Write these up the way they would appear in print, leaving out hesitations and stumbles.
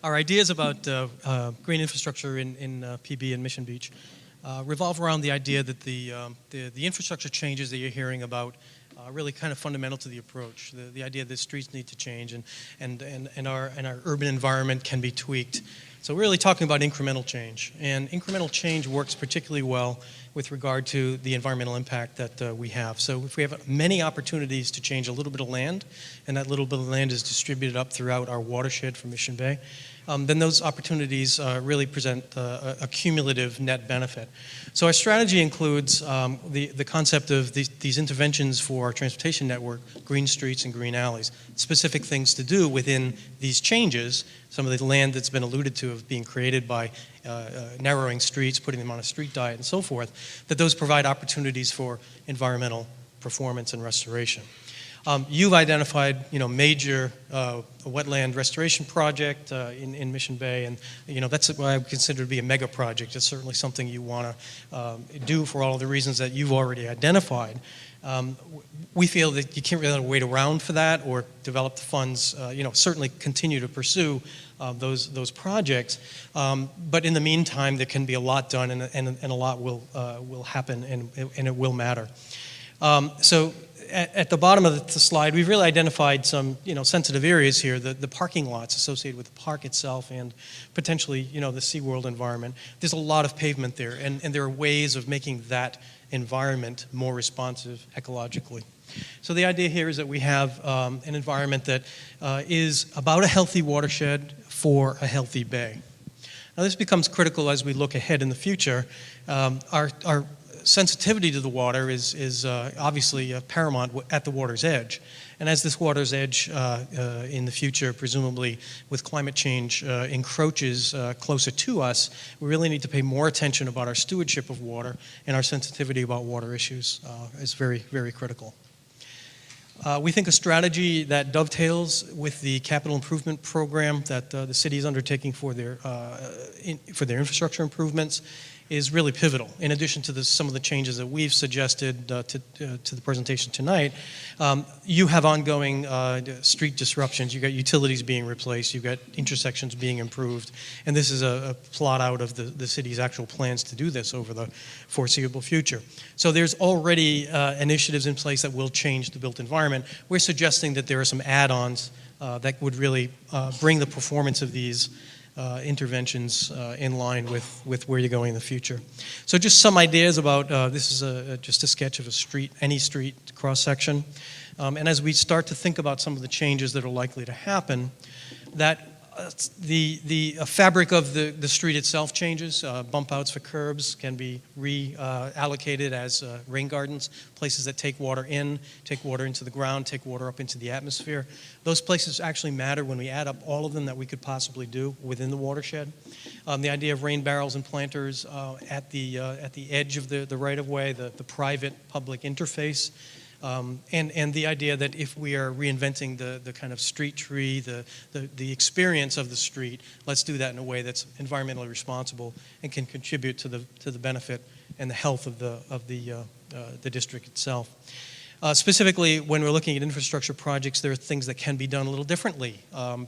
our ideas about green infrastructure in PB and Mission Beach revolve around the idea that the infrastructure changes that you're hearing about really kind of fundamental to the approach. The idea that streets need to change and our urban environment can be tweaked. So we're really talking about incremental change. And incremental change works particularly well with regard to the environmental impact that we have. So if we have many opportunities to change a little bit of land, and that little bit of land is distributed up throughout our watershed from Mission Bay, then those opportunities really present a cumulative net benefit. So our strategy includes the concept of these interventions for our transportation network, green streets and green alleys, specific things to do within these changes, some of the land that's been alluded to of being created by narrowing streets, putting them on a street diet and so forth, that those provide opportunities for environmental performance and restoration. You've identified, major wetland restoration project in Mission Bay, and that's what I would consider to be a mega project. It's certainly something you want to do for all of the reasons that you've already identified. We feel that you can't really wait around for that or develop the funds. Certainly continue to pursue those projects, but in the meantime, there can be a lot done, and a lot will happen, and it will matter. So at the bottom of the slide, we've really identified some, sensitive areas here, the parking lots associated with the park itself and potentially, the SeaWorld environment. There's a lot of pavement there, and there are ways of making that environment more responsive ecologically. So the idea here is that we have an environment that is about a healthy watershed for a healthy bay. Now this becomes critical as we look ahead in the future. Our sensitivity to the water is obviously paramount at the water's edge. And as this water's edge in the future, presumably with climate change, encroaches closer to us, we really need to pay more attention about our stewardship of water, and our sensitivity about water issues is very, very critical. We think a strategy that dovetails with the capital improvement program that the city is undertaking for their infrastructure improvements is really pivotal. In addition to some of the changes that we've suggested to the presentation tonight, you have ongoing street disruptions. You've got utilities being replaced. You've got intersections being improved. And this is a plot out of the city's actual plans to do this over the foreseeable future. So there's already initiatives in place that will change the built environment. We're suggesting that there are some add-ons that would really bring the performance of these interventions in line with where you're going in the future. So just some ideas about, this is just a sketch of any street cross-section. And as we start to think about some of the changes that are likely to happen, that the fabric of the street itself changes. Bump outs for curbs can be reallocated as rain gardens, places that take water into the ground, take water up into the atmosphere. Those places actually matter when we add up all of them that we could possibly do within the watershed. The idea of rain barrels and planters at the edge of the right-of-way, the private-public interface. And the idea that if we are reinventing the kind of street tree, the experience of the street, let's do that in a way that's environmentally responsible and can contribute to the benefit and the health of the district itself. Specifically, when we're looking at infrastructure projects, there are things that can be done a little differently.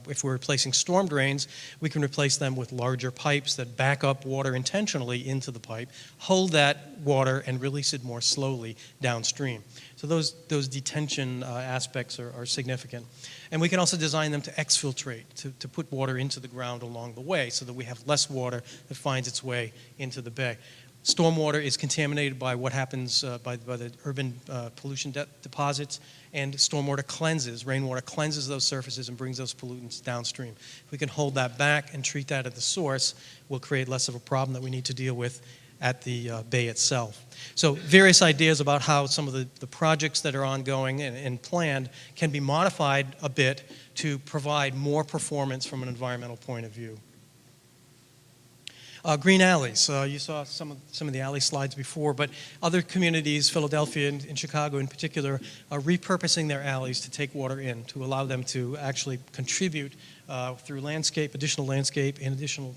If we're replacing storm drains, we can replace them with larger pipes that back up water intentionally into the pipe, hold that water, and release it more slowly downstream. So those detention aspects are significant. And we can also design them to exfiltrate, to put water into the ground along the way so that we have less water that finds its way into the bay. Stormwater is contaminated by what happens by the urban pollution deposits, and stormwater cleanses, rainwater cleanses those surfaces and brings those pollutants downstream. If we can hold that back and treat that at the source, we'll create less of a problem that we need to deal with at the bay itself. So various ideas about how some of the projects that are ongoing and planned can be modified a bit to provide more performance from an environmental point of view. Green alleys. You saw some of the alley slides before, but other communities, Philadelphia and Chicago in particular, are repurposing their alleys to take water in, to allow them to actually contribute through additional landscape and additional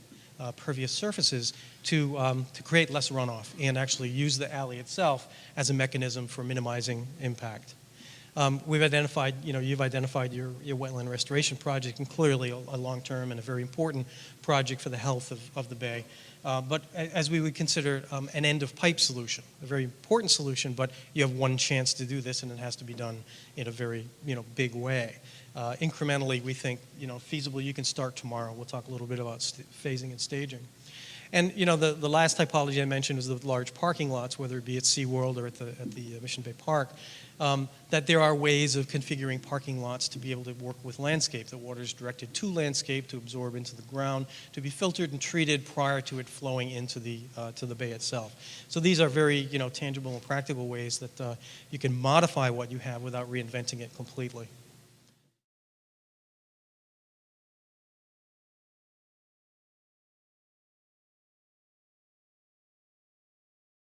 pervious surfaces to create less runoff and actually use the alley itself as a mechanism for minimizing impact. We've identified, you've identified your wetland restoration project, and clearly a long-term and a very important project for the health of the bay. But as we would consider an end-of-pipe solution, a very important solution, but you have one chance to do this, and it has to be done in a very, big way. Incrementally, we think, feasible, you can start tomorrow. We'll talk a little bit about phasing and staging. And, the last typology I mentioned is the large parking lots, whether it be at SeaWorld or at the Mission Bay Park, that there are ways of configuring parking lots to be able to work with landscape. The water is directed to landscape to absorb into the ground, to be filtered and treated prior to it flowing into to the bay itself. So these are very, tangible and practical ways that you can modify what you have without reinventing it completely.